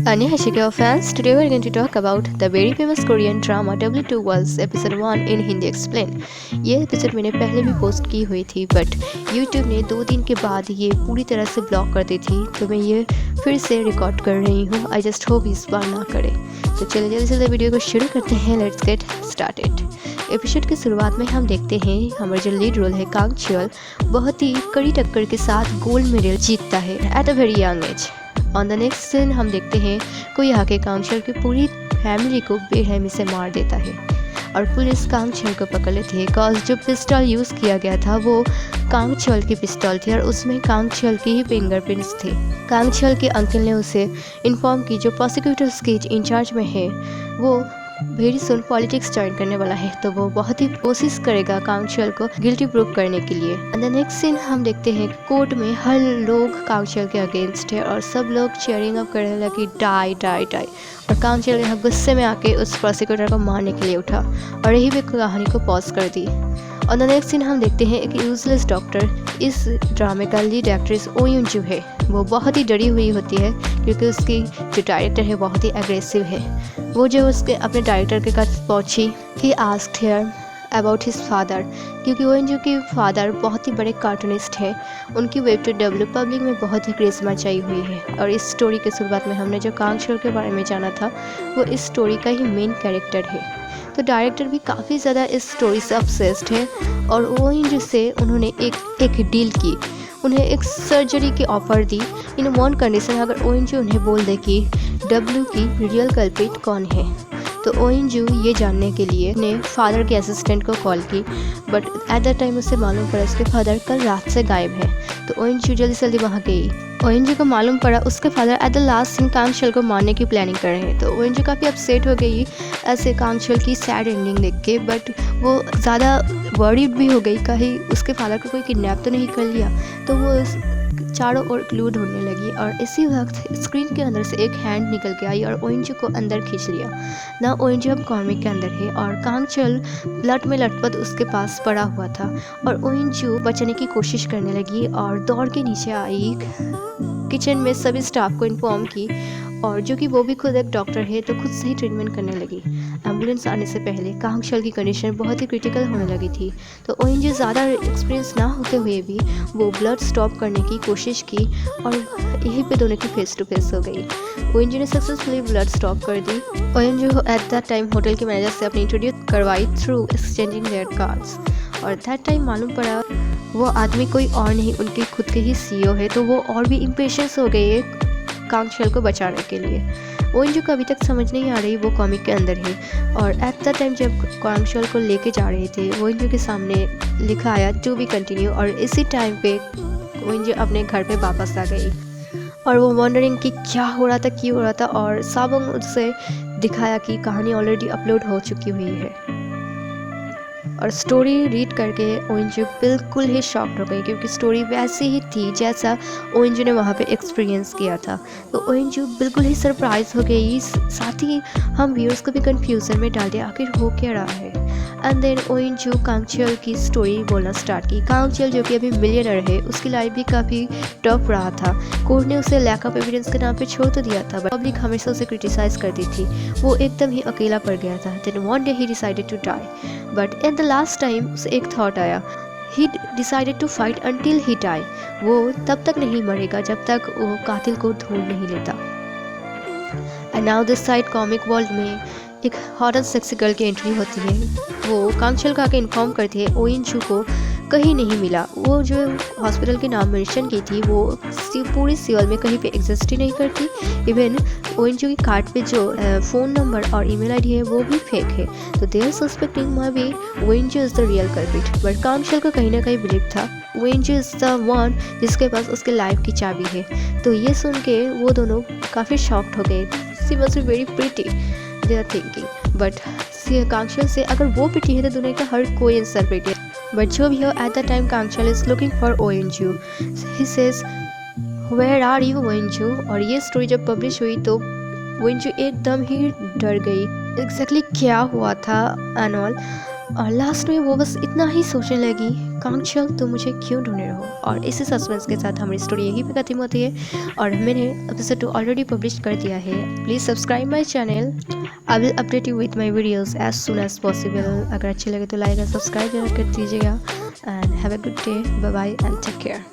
Annyeonghaseyo fans, today we're going to talk about the very famous Korean drama W2 Walls episode 1 in Hindi explain. ये episode मैंने पहले भी post की हुई थी बट YouTube ने 2 दिन के बाद ये पूरी तरह से ब्लॉक कर दी थी, तो मैं ये फिर से रिकॉर्ड कर रही हूँ। आई जस्ट होप इस बार ना करे। तो चलिए जल्दी से वीडियो को शुरू करते हैं। Let's get started. एपिसोड की शुरुआत में हम देखते हैं हमारा जो लीड रोल है कांग छियोल बहुत ही कड़ी टक्कर के साथ गोल्ड मेडल जीतता है at a very young age. On the next scene हम देखते हैं कोई आके कांग छियोल की पूरी फैमिली को बेरहमी से मार देता है और पुलिस कांग छियोल को पकड़ लेती है। कॉज जो पिस्टल यूज़ किया गया था वो कांग छियोल की पिस्टल थी और उसमें कांग छियोल की ही फिंगरप्रिंट्स थे। कांग छियोल के अंकल ने उसे इन्फॉर्म की जो प्रोसिक्यूटर्स के इंचार्ज में है वो वेरी सुन पॉलिटिक्स ज्वाइन करने वाला है, तो वो बहुत ही कोशिश करेगा कांग छियोल को गिल्टी प्रूव करने के लिए। एंड द नेक्स्ट सीन हम देखते हैं कोर्ट में हर लोग कांग छियोल के अगेंस्ट है और सब लोग चेयरिंग अप करने लगे डाई डाई डाई। और कांग छियोल यहाँ गुस्से में आके उस प्रोसिक्यूटर को मारने के लिए उठा और यही भी कहानी को पॉज कर दी। और द नेक्स्ट सीन हम देखते हैं एक यूजलेस डॉक्टर, इस ड्रामे का लीड एक्ट्रेस ओ यून जू है, वो बहुत ही डरी हुई होती है क्योंकि उसकी जो डायरेक्टर है बहुत ही एग्रेसिव है। वो जो उसके अपने डायरेक्टर के पास पहुंची, he asked here about his father, क्योंकि ओ यून जू के फादर बहुत ही बड़े कार्टूनिस्ट हैं। उनकी वेब टू डब्ल्यू पब्लिक में बहुत ही क्रेज मचाई हुई है और इस स्टोरी के शुरुआत में हमने जो कांग छियोल के बारे में जाना था वो इस स्टोरी का ही मेन कैरेक्टर है। तो डायरेक्टर भी काफ़ी ज़्यादा इस स्टोरी से अपसेस्ड है और ओ यून जू से उन्होंने एक डील की, उन्हें एक सर्जरी की offer the in one condition, अगर ओ यून जू उन्हें बोल दे कि डब्ल्यू की रियल कल्प्रिट कौन है। तो ओ यून जू ये जानने के लिए ने फादर के असिस्टेंट को कॉल की बट एट द टाइम उसे मालूम पड़ा उसके फादर कल रात से गायब है। तो ओ यून जू जल्दी जल्दी वहाँ गई। ओ यून जू को मालूम पड़ा उसके father at the last scene Kang छियोल को मारने की प्लानिंग कर रहे हैं। तो ओ यून जू काफ़ी अपसेट हो गई ऐसे कांग छियोल की सैड एंडिंग देख के, बट वो ज़्यादा वरीड भी हो गई कहीं उसके फादर को कोई किडनैप तो नहीं कर लिया। तो वो चारों ओर क्लू ढूंढने लगी और इसी वक्त स्क्रीन के अंदर से एक हैंड निकल के आई और ओ यून जू को अंदर खींच लिया ना। ओ यून जू अब कॉमिक के अंदर है और कांग छियोल ब्लड में लटपट उसके पास पड़ा हुआ था और ओ यून जू बचने की कोशिश करने लगी और दौड़ के नीचे आई, किचन में सभी स्टाफ को इन्फॉर्म की और जो कि वो भी खुद एक डॉक्टर है तो खुद से ही ट्रीटमेंट करने लगी। एम्बुलेंस आने से पहले कांग छियोल की कंडीशन बहुत ही क्रिटिकल होने लगी थी, तो ओ यून जू ज़्यादा एक्सपीरियंस ना होते हुए भी वो ब्लड स्टॉप करने की कोशिश की और यहीं पे दोनों की फेस टू फेस हो गई। ओ यून जू ने सक्सेसफुली ब्लड स्टॉप कर दी। ओ यून जू एट दैट टाइम होटल के मैनेजर से अपनी इंट्रोड्यूस करवाई थ्रू एक्सचेंजिंग देयर कार्ड्स और दैट टाइम मालूम पड़ा वो आदमी कोई और नहीं उनके खुद के ही CEO है। तो वो और भी इम्पेशंस हो गई है कांग छियोल को बचाने के लिए। ओ यून जू को अभी तक समझ नहीं आ रही वो कॉमिक के अंदर है और एट द टाइम जब कांग छियोल को लेके जा रहे थे ओ यून जू के सामने लिखा आया टू बी कंटिन्यू और इसी टाइम पे ओ यून जू अपने घर पे वापस आ गई और वो वॉन्डरिंग कि क्या हो रहा था क्यों हो रहा था और साबुंग उससे दिखाया कि कहानी ऑलरेडी अपलोड हो चुकी हुई है। और स्टोरी रीड करके ओ यून जू बिल्कुल ही शॉक्ड हो गई क्योंकि स्टोरी वैसी ही थी जैसा ओ यून जू ने वहाँ पे एक्सपीरियंस किया था। तो ओ यून जू बिल्कुल ही सरप्राइज हो गई, साथ ही हम व्यूअर्स को भी कन्फ्यूज़न में डाल दिया आखिर हो क्या रहा है। एंड देन ओ यून जू कांग छियोल की स्टोरी बोलना स्टार्ट की। कांग छियोल जो कि अभी मिलियनर है उसकी लाइफ भी काफ़ी टफ रहा था। कोर्ट ने उसे लैक ऑफ एविडेंस के नाम पे छोड़ तो दिया था बट पब्लिक हमेशा उसे क्रिटिसाइज करती थी। वो एकदम ही अकेला पड़ गया था। Then one day he decided to die but at the last time उसे एक थॉट आया, he decided to fight until he die. वो तब तक नहीं मरेगा जब तक वो कातिल को ढूंढ नहीं लेता। And now this side comic world में एक हॉट एंड सेक्सी गर्ल की एंट्री होती है। वो कांग छियोल को आके इन्फॉर्म करती है ओ यून जू को कहीं नहीं मिला। वो जो हॉस्पिटल के नाम मेंशन की थी वो पूरी सियोल में कहीं पे एग्जिस्ट ही नहीं करती। इवन ओ यून जू की कार्ड पे जो फ़ोन नंबर और ईमेल आईडी है वो भी फेक है। तो they are suspecting maybe Oh Yoon Joo is the real culprit but Kang छियोल को कहीं ना कहीं बिलीव था ओ Yoon Joo is the one जिसके पास उसके लाइफ की चाबी है। तो ये सुन के वो दोनों काफ़ी शॉक्ड हो गए। She must be very pretty they are thinking but Kang Chul से अगर वो पिटी है तो दुनिया का हर कोई इंसान पिटी है। बट जो भी हो at the time Kang Chul is looking for Oh Yoon Joo, he says where are you Oh Yoon Joo. और ये स्टोरी जब पब्लिश हुई तो ओ यून जू एकदम ही डर गई एग्जैक्टली क्या हुआ था एंड ऑल। और लास्ट में वो बस इतना ही सोचने लगी कांचल तुम मुझे क्यों ढूंढ रहे हो। और इसी सस्पेंस के साथ हमारी स्टोरी यहीं पे खत्म होती है और मैंने एपिसोड 2 ऑलरेडी पब्लिश कर दिया है। Please subscribe my channel. I will update you with my videos as soon as possible. अगर अच्छे लगे तो लाइक और सब्सक्राइब जरूर कर दीजिएगा। And have a good day, bye bye and take care.